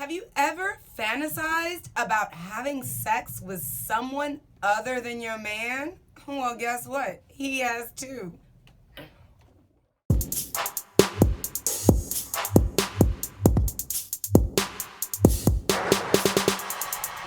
Have you ever fantasized about having sex with someone other than your man? Well, guess what? He has too.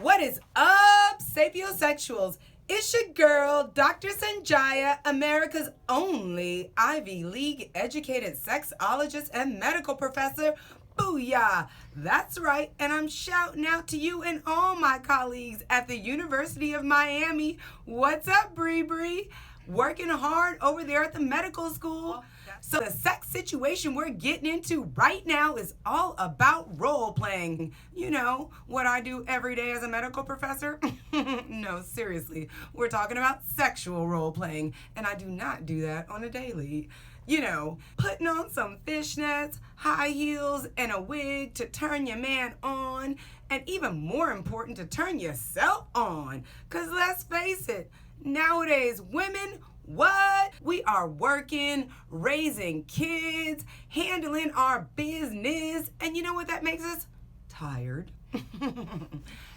What is up, sapiosexuals? It's your girl, Dr. Sonjia, America's only Ivy League educated sexologist and medical professor. Booyah! That's right, and I'm shouting out to you and all my colleagues at the University of Miami. What's up, Bree Bree? Working hard over there at the medical school. So the sex situation we're getting into right now is all about role playing. You know, what I do every day as a medical professor? No, seriously. We're talking about sexual role playing, and I do not do that on a daily. You know, putting on some fishnets, high heels, and a wig to turn your man on, and even more important, to turn yourself on. Because let's face it, nowadays, women, what? We are working, raising kids, handling our business, and you know what that makes us? Tired.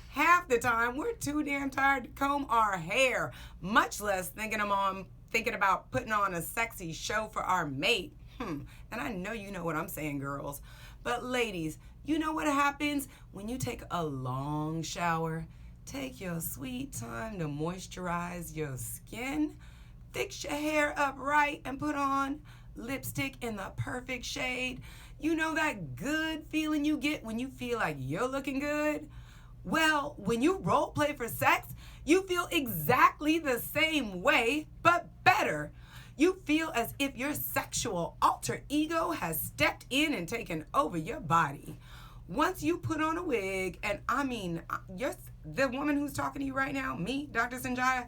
Half the time, we're too damn tired to comb our hair, much less thinking about putting on a sexy show for our mate. And I know you know what I'm saying, girls. But ladies, you know what happens when you take a long shower? Take your sweet time to moisturize your skin, fix your hair up right, and put on lipstick in the perfect shade. You know that good feeling you get when you feel like you're looking good? Well, when you role play for sex, you feel exactly the same way, but better. You feel as if your sexual alter ego has stepped in and taken over your body. Once you put on a wig, and I mean, the woman who's talking to you right now, me, Dr. Sonjia,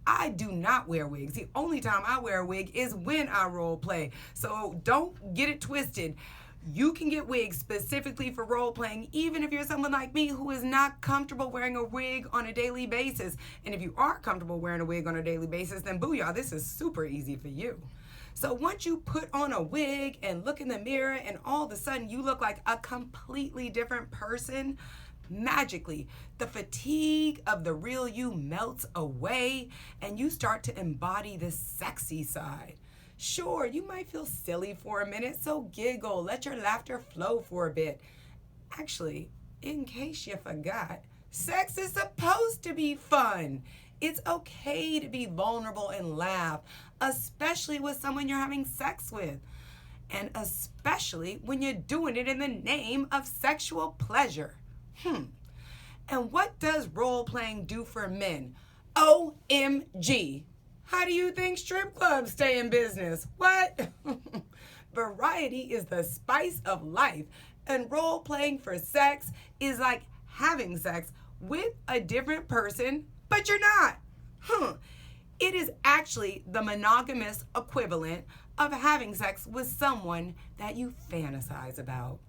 I do not wear wigs. The only time I wear a wig is when I role play. So don't get it twisted. You can get wigs specifically for role playing, even if you're someone like me who is not comfortable wearing a wig on a daily basis. And if you are comfortable wearing a wig on a daily basis, then booyah, this is super easy for you. So once you put on a wig and look in the mirror and all of a sudden you look like a completely different person, magically, the fatigue of the real you melts away and you start to embody this sexy side. Sure, you might feel silly for a minute, so giggle, let your laughter flow for a bit. Actually, in case you forgot, sex is supposed to be fun. It's okay to be vulnerable and laugh, especially with someone you're having sex with. And especially when you're doing it in the name of sexual pleasure. And what does role playing do for men? OMG. How do you think strip clubs stay in business? What? Variety is the spice of life, and role playing for sex is like having sex with a different person, but you're not. It is actually the monogamous equivalent of having sex with someone that you fantasize about.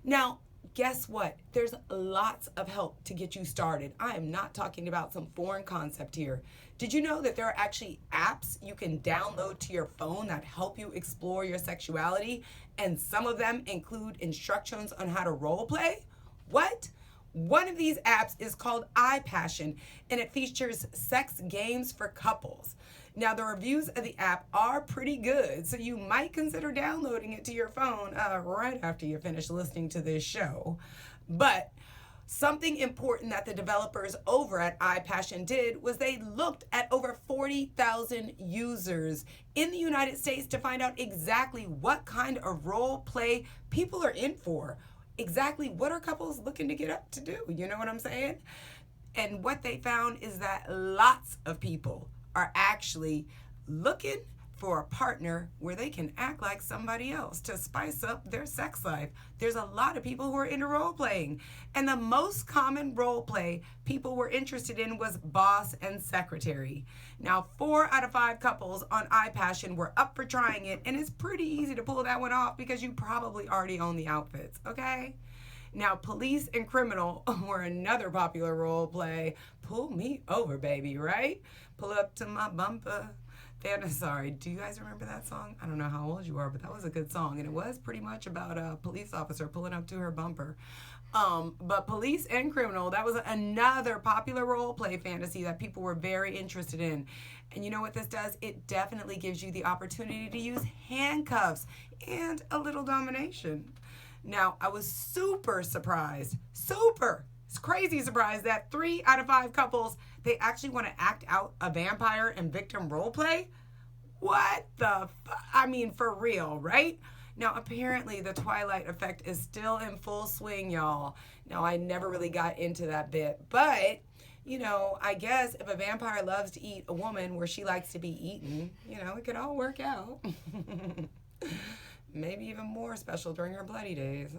Now, guess what? There's lots of help to get you started. I am not talking about some foreign concept here. Did you know that there are actually apps you can download to your phone that help you explore your sexuality? And some of them include instructions on how to role play? What? One of these apps is called iPassion, and it features sex games for couples. Now, the reviews of the app are pretty good, so you might consider downloading it to your phone right after you finish listening to this show. But something important that the developers over at iPassion did was they looked at over 40,000 users in the United States to find out exactly what kind of role play people are in for. Exactly what are couples looking to get up to do? You know what I'm saying? And what they found is that lots of people are actually looking for a partner where they can act like somebody else to spice up their sex life. There's a lot of people who are into role playing. And the most common role play people were interested in was boss and secretary. Now, 4 out of 5 couples on iPassion were up for trying it, and it's pretty easy to pull that one off because you probably already own the outfits, okay? Now, police and criminal were another popular role play. Pull me over, baby, right? Pull up to my bumper. Sorry, do you guys remember that song? I don't know how old you are, but that was a good song. And it was pretty much about a police officer pulling up to her bumper. But police and criminal, that was another popular role play fantasy that people were very interested in. And you know what this does? It definitely gives you the opportunity to use handcuffs and a little domination. Now, I was super surprised, it's crazy surprised that 3 out of 5 couples, they actually want to act out a vampire and victim role play. What the I mean, for real, right? Now, apparently, the Twilight effect is still in full swing, y'all. Now, I never really got into that bit, but, you know, I guess if a vampire loves to eat a woman where she likes to be eaten, you know, it could all work out. Maybe even more special during her bloody days.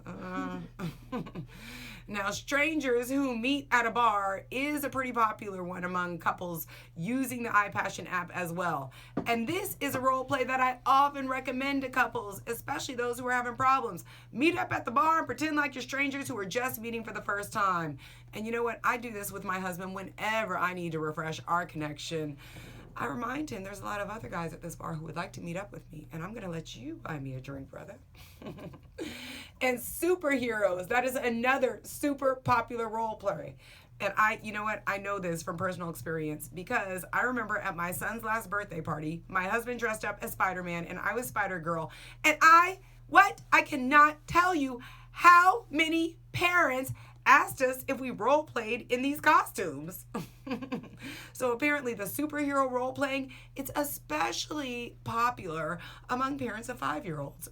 Now, strangers who meet at a bar is a pretty popular one among couples using the iPassion app as well. And this is a role play that I often recommend to couples, especially those who are having problems. Meet up at the bar and pretend like you're strangers who are just meeting for the first time. And you know what? I do this with my husband whenever I need to refresh our connection. I remind him there's a lot of other guys at this bar who would like to meet up with me, and I'm going to let you buy me a drink, brother. And superheroes, that is another super popular role play. And you know what? I know this from personal experience because I remember at my son's last birthday party, my husband dressed up as Spider-Man and I was Spider-Girl. And I cannot tell you how many parents asked us if we role played in these costumes. So apparently the superhero role playing, it's especially popular among parents of 5-year-olds.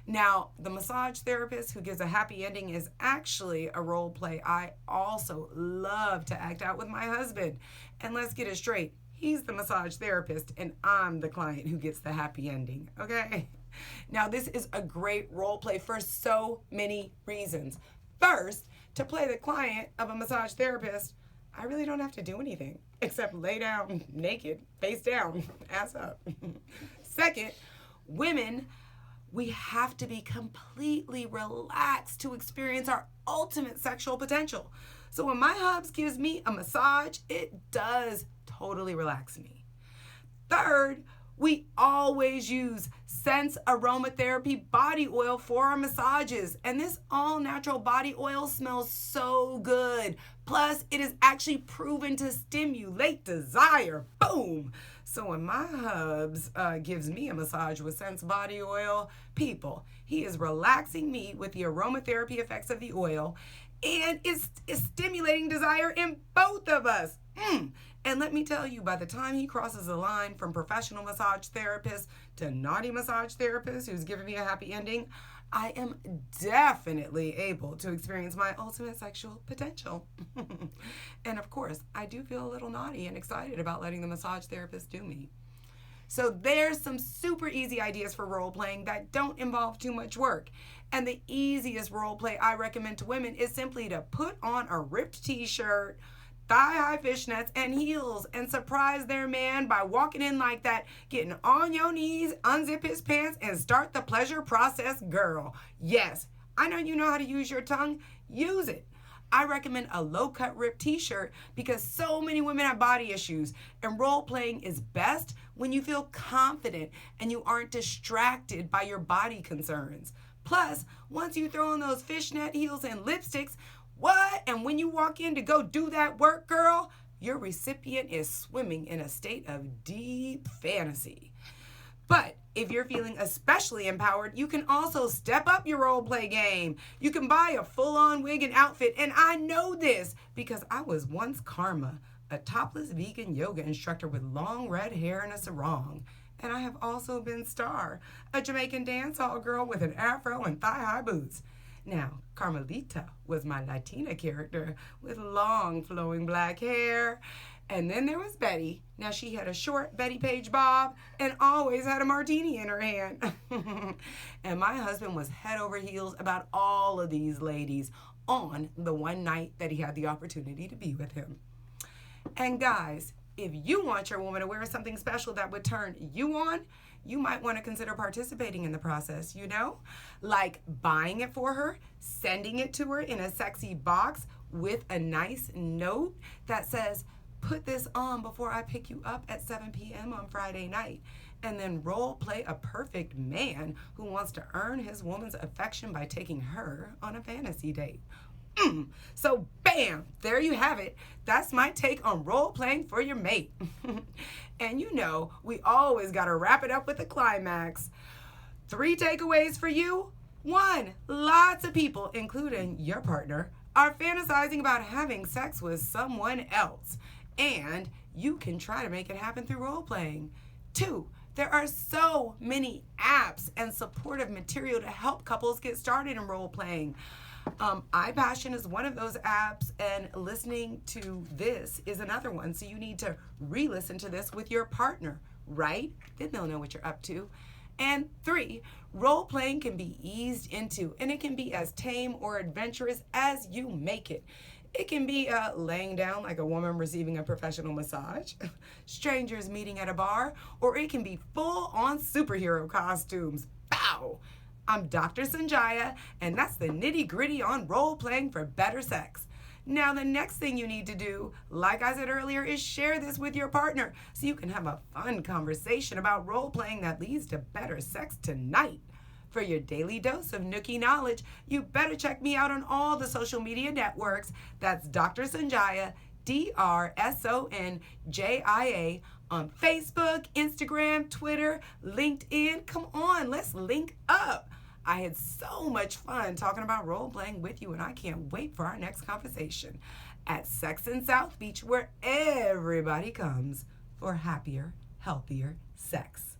Now, the massage therapist who gives a happy ending is actually a role play I also love to act out with my husband. And let's get it straight. He's the massage therapist and I'm the client who gets the happy ending, okay? Now, this is a great role play for so many reasons. First, to play the client of a massage therapist, I really don't have to do anything except lay down naked, face down, ass up. Second, women, we have to be completely relaxed to experience our ultimate sexual potential. So when my hubs gives me a massage, it does totally relax me. Third, we always use Sense aromatherapy body oil for our massages. And this all-natural body oil smells so good. Plus, it is actually proven to stimulate desire. Boom! So when my hubs gives me a massage with Sense body oil, people, he is relaxing me with the aromatherapy effects of the oil, and it's stimulating desire in both of us. And let me tell you, by the time he crosses the line from professional massage therapist to naughty massage therapist who's giving me a happy ending, I am definitely able to experience my ultimate sexual potential. And of course, I do feel a little naughty and excited about letting the massage therapist do me. So there's some super easy ideas for role playing that don't involve too much work. And the easiest role play I recommend to women is simply to put on a ripped t-shirt, thigh-high fishnets, and heels and surprise their man by walking in like that, getting on your knees, unzip his pants, and start the pleasure process, girl. Yes, I know you know how to use your tongue. Use it. I recommend a low-cut ripped t-shirt because so many women have body issues, and role-playing is best when you feel confident and you aren't distracted by your body concerns. Plus, once you throw on those fishnet heels and lipsticks, what? And when you walk in to go do that work, girl, your recipient is swimming in a state of deep fantasy. But if you're feeling especially empowered, you can also step up your role play game. You can buy a full-on wig and outfit, and I know this because I was once Karma, a topless vegan yoga instructor with long red hair and a sarong. And I have also been Star, a Jamaican dancehall girl with an afro and thigh-high boots. Now, Carmelita was my Latina character with long flowing black hair. And then there was Betty. Now, she had a short Betty Page bob and always had a martini in her hand. And my husband was head over heels about all of these ladies on the one night that he had the opportunity to be with him. And guys, if you want your woman to wear something special that would turn you on, you might want to consider participating in the process, you know? Like buying it for her, sending it to her in a sexy box with a nice note that says, put this on before I pick you up at 7 p.m. on Friday night. and then role play a perfect man who wants to earn his woman's affection by taking her on a fantasy date. So bam, there you have it. That's my take on role playing for your mate. And you know, we always got to wrap it up with a climax. 3 takeaways for you. 1, lots of people, including your partner, are fantasizing about having sex with someone else. And you can try to make it happen through role playing. 2, there are so many apps and supportive material to help couples get started in role playing. iPassion is one of those apps, and listening to this is another one. So you need to re-listen to this with your partner, right? Then they'll know what you're up to. And 3, role playing can be eased into, and it can be as tame or adventurous as you make it. It can be laying down like a woman receiving a professional massage, strangers meeting at a bar, or it can be full-on superhero costumes. Bow! I'm Dr. Sonjia, and that's the nitty-gritty on role-playing for better sex. Now, the next thing you need to do, like I said earlier, is share this with your partner so you can have a fun conversation about role-playing that leads to better sex tonight. For your daily dose of nooky knowledge, you better check me out on all the social media networks. That's Dr. Sonjia, DrSonjia, on Facebook, Instagram, Twitter, LinkedIn. Come on, let's link up. I had so much fun talking about role playing with you, and I can't wait for our next conversation at Sex in South Beach, where everybody comes for happier, healthier sex.